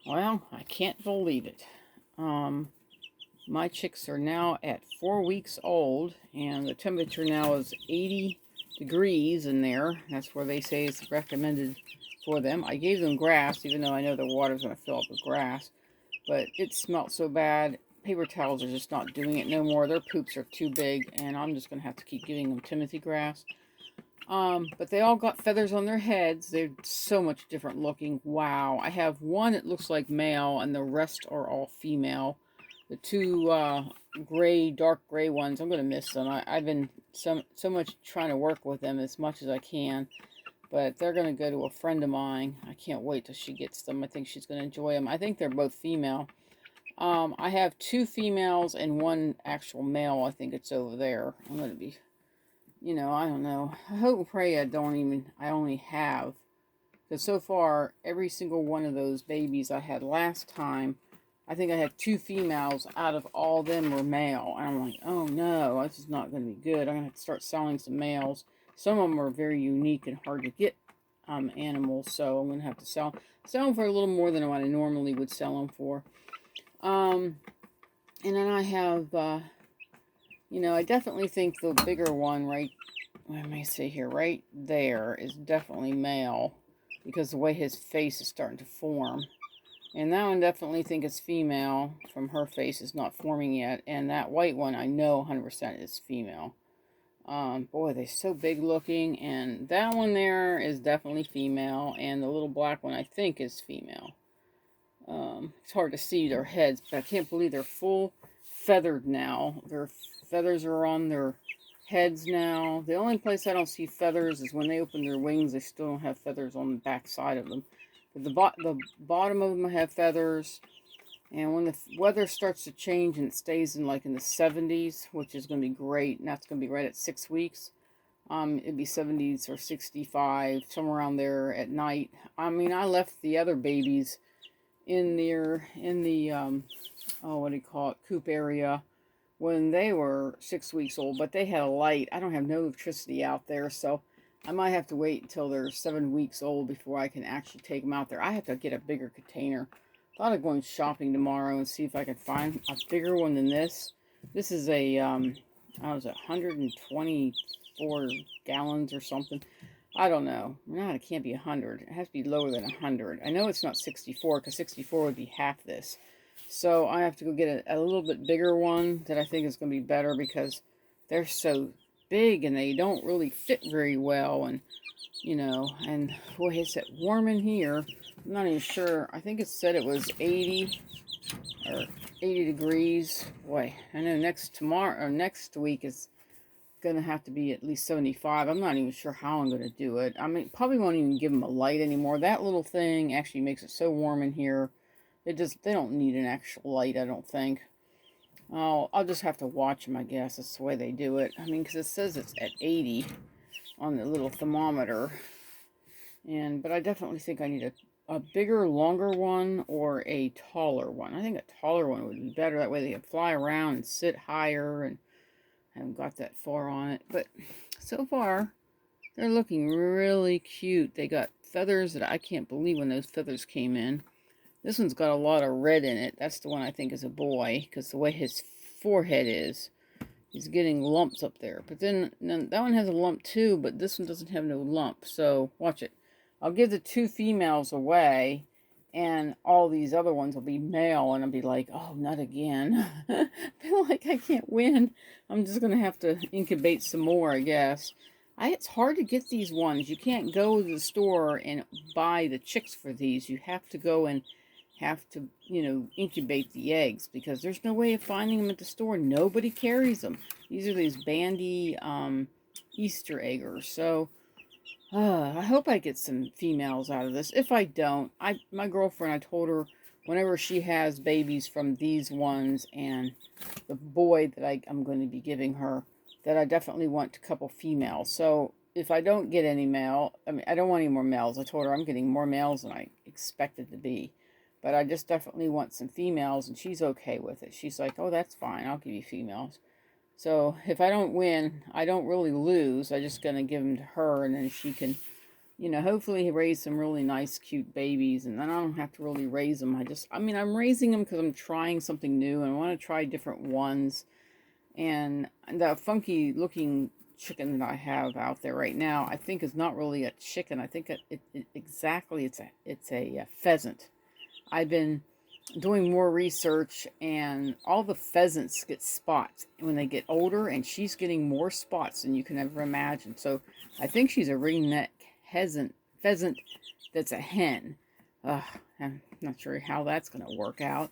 Well, I can't believe it. My chicks are now at 4 weeks old, and the temperature now is 80 degrees in there. That's where they say it's recommended for them. I gave them grass, even though I know the water's going to fill up with grass. But it smelled so bad. Paper towels are just not doing it no more. Their poops are too big, and I'm just going to have to keep giving them Timothy grass. But they all got feathers on their heads. They're so much different looking. Wow. I have one that looks like male, and the rest are all female. The two dark gray ones, I'm going to miss them. I've been so much trying to work with them as much as I can. But they're going to go to a friend of mine. I can't wait till she gets them. I think she's going to enjoy them. I think they're both female. I have two females and one actual male. I think it's over there. I'm going to be, I don't know. I hope and pray I only have. Because so far, every single one of those babies I had last time, I think I had two females out of all of them were male. And I'm like, oh no, this is not going to be good. I'm going to have to start selling some males. Some of them are very unique and hard to get animals, so I'm going to have to sell them for a little more than what I normally would sell them for. And then I have, I definitely think the bigger one right there is definitely male because the way his face is starting to form. And that one definitely think it's female from her face is not forming yet. And that white one I know 100% is female. Boy, they're so big looking. And that one there is definitely female. And the little black one I think is female. It's hard to see their heads, but I can't believe they're full feathered now. Their feathers are on their heads now. The only place I don't see feathers is when they open their wings. They still don't have feathers on the back side of them. But the bottom of them have feathers. And when the weather starts to change and it stays in the 70s, which is going to be great, and that's going to be right at 6 weeks. It'd be 70s or 65, somewhere around there at night. I mean, I left the other babies in the coop area when they were 6 weeks old, but they had a light. I don't have no electricity out there, so I might have to wait until they're 7 weeks old before I can actually take them out there. I have to get a bigger container. Thought of going shopping tomorrow and see if I can find a bigger one than this. This is a 124 gallons or something. I don't know. No, it can't be 100. It has to be lower than 100. I know it's not 64 because 64 would be half this. So I have to go get a little bit bigger one that I think is going to be better because they're so big and they don't really fit very well. And, and boy, it's that warm in here. I'm not even sure. I think it said it was 80 degrees. Boy, I know next week is going to have to be at least 75. I'm not even sure how I'm going to do it. I mean, probably won't even give them a light anymore. That little thing actually makes it so warm in here. They don't need an actual light, I don't think. I'll just have to watch them, I guess. That's the way they do it. I mean, because it says it's at 80 on the little thermometer. But I definitely think I need a bigger, longer one or a taller one. I think a taller one would be better. That way they can fly around and sit higher, and I haven't got that far on it. But so far, they're looking really cute. They got feathers that I can't believe when those feathers came in. This one's got a lot of red in it. That's the one I think is a boy, because the way his forehead is, he's getting lumps up there. But then that one has a lump too, but this one doesn't have no lump. So watch it. I'll give the two females away, and all these other ones will be male, and I'll be like, oh, not again. I feel like I can't win. I'm just going to have to incubate some more, I guess. It's hard to get these ones. You can't go to the store and buy the chicks for these. You have to go and incubate the eggs, because there's no way of finding them at the store. Nobody carries them. These are these bandy Easter eggers. So I hope I get some females out of this. If I don't, my girlfriend, I told her whenever she has babies from these ones and the boy that I'm going to be giving her, that I definitely want a couple females. So if I don't get any male, I don't want any more males. I told her I'm getting more males than I expected to be. But I just definitely want some females, and she's okay with it. She's like, oh, that's fine. I'll give you females. So if I don't win, I don't really lose. I'm just going to give them to her, and then she can you know, hopefully raise some really nice, cute babies, and then I don't have to really raise them. I mean, I'm raising them because I'm trying something new, and I want to try different ones. And the funky looking chicken that I have out there right now, I think is not really a chicken. I think exactly it's a pheasant. I've been doing more research, and all the pheasants get spots when they get older, and she's getting more spots than you can ever imagine. So I think she's a ringneck pheasant that's a hen. I'm not sure how that's going to work out.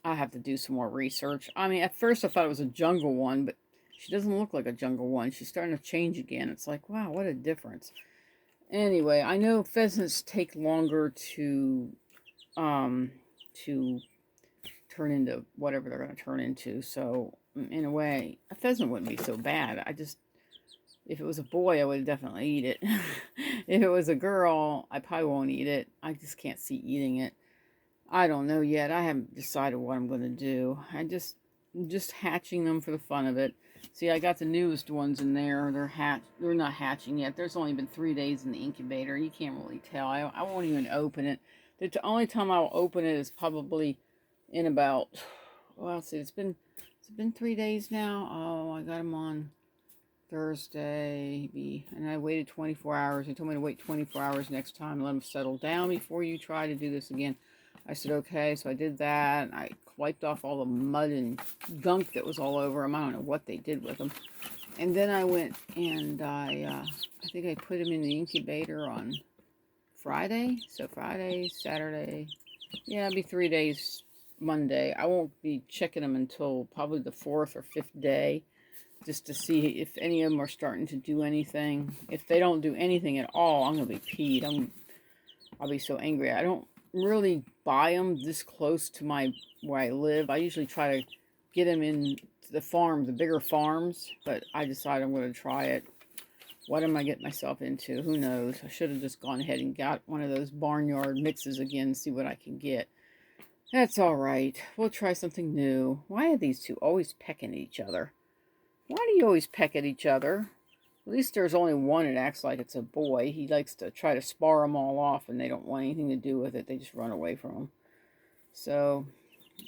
I have to do some more research. I mean, at first I thought it was a jungle one, but she doesn't look like a jungle one. She's starting to change again. It's like, wow, what a difference. Anyway, I know pheasants take longer to turn into whatever they're going to turn into. So, in a way, a pheasant wouldn't be so bad. If it was a boy, I would definitely eat it. If it was a girl, I probably won't eat it. I just can't see eating it. I don't know yet. I haven't decided what I'm going to do. I'm just hatching them for the fun of it. See, I got the newest ones in there. They're not hatching yet. There's only been 3 days in the incubator. You can't really tell. I won't even open it. The only time I'll open it is probably in about, well, let's see, it's been 3 days now. Oh, I got them on Thursday, and I waited 24 hours. They told me to wait 24 hours next time and let them settle down before you try to do this again. I said, okay, so I did that. I wiped off all the mud and gunk that was all over them. I don't know what they did with them. And then I went and I think I put them in the incubator on Friday. So Friday, Saturday, yeah, it'll be 3 days Monday. I won't be checking them until probably the 4th or 5th day, just to see if any of them are starting to do anything. If they don't do anything at all, I'm going to be peed. I'll be so angry. I don't really buy them this close to where I live. I usually try to get them in the farm, the bigger farms, but I decided I'm going to try it. What am I getting myself into? Who knows? I should have just gone ahead and got one of those barnyard mixes again, see what I can get. That's all right. We'll try something new. Why are these two always pecking at each other? Why do you always peck at each other? At least there's only one that acts like it's a boy. He likes to try to spar them all off, and they don't want anything to do with it. They just run away from him. So,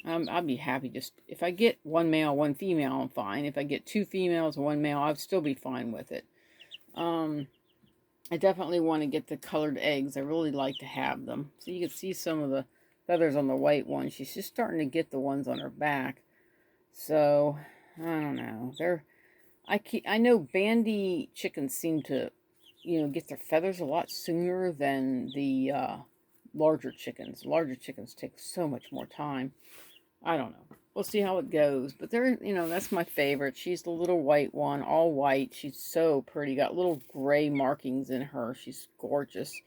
I'll be happy just... If I get one male, one female, I'm fine. If I get 2 females and 1 male, I'll still be fine with it. I definitely want to get the colored eggs. I really like to have them. So you can see some of the feathers on the white one. She's just starting to get the ones on her back. So, I don't know. I know bandy chickens seem to, get their feathers a lot sooner than the larger chickens. Larger chickens take so much more time. I don't know. We'll see how it goes. But that's my favorite. She's the little white one, all white. She's so pretty. Got little gray markings in her. She's gorgeous.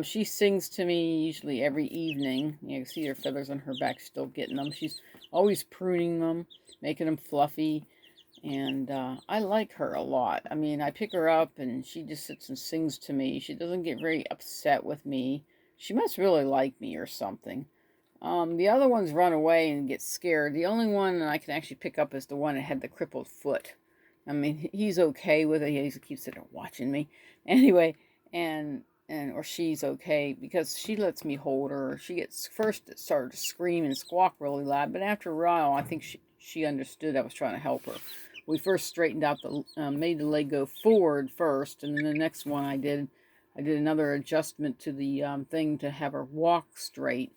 She sings to me usually every evening. You can see her feathers on her back, still getting them. She's always pruning them, making them fluffy. And I like her a lot. I mean, I pick her up and she just sits and sings to me. She doesn't get very upset with me. She must really like me or something. The other ones run away and get scared. The only one that I can actually pick up is the one that had the crippled foot. I mean, he's okay with it. He keeps sitting there watching me. Anyway, or she's okay because she lets me hold her. She gets first started to scream and squawk really loud, but after a while, I think she understood I was trying to help her. We first straightened out made the leg go forward first, and then the next one I did another adjustment to the thing to have her walk straight.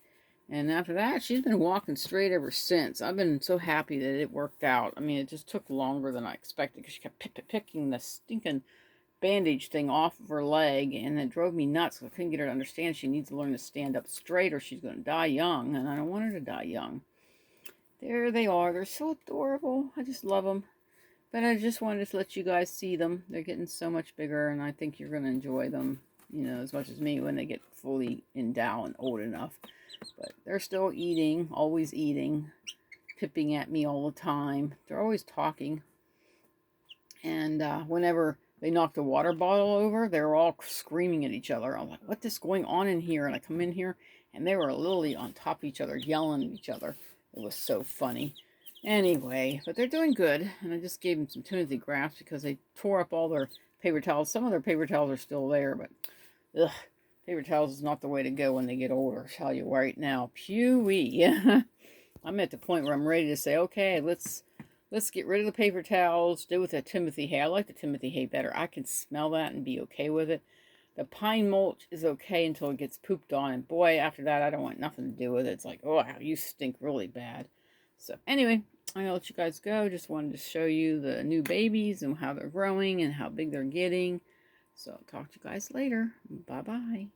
And after that, she's been walking straight ever since. I've been so happy that it worked out. I mean, it just took longer than I expected because she kept picking the stinking bandage thing off of her leg, and it drove me nuts. I couldn't get her to understand she needs to learn to stand up straight or she's going to die young, and I don't want her to die young. There they are. They're so adorable. I just love them. But I just wanted to let you guys see them. They're getting so much bigger, and I think you're going to enjoy them, as much as me when they get fully endowed and old enough. But they're still eating, always eating, pipping at me all the time. They're always talking. And whenever they knock the water bottle over, they're all screaming at each other. I'm like, what is going on in here? And I come in here, and they were literally on top of each other, yelling at each other. It was so funny. Anyway, but they're doing good. And I just gave them some Timothy grafts because they tore up all their paper towels. Some of their paper towels are still there, but ugh, paper towels is not the way to go when they get older. I'll tell you right now. Pewee. I'm at the point where I'm ready to say, okay, let's get rid of the paper towels. Do with the Timothy hay. I like the Timothy hay better. I can smell that and be okay with it. The pine mulch is okay until it gets pooped on. And boy, after that, I don't want nothing to do with it. It's like, oh, you stink really bad. So anyway, I'm going to let you guys go. Just wanted to show you the new babies and how they're growing and how big they're getting. So I'll talk to you guys later. Bye-bye.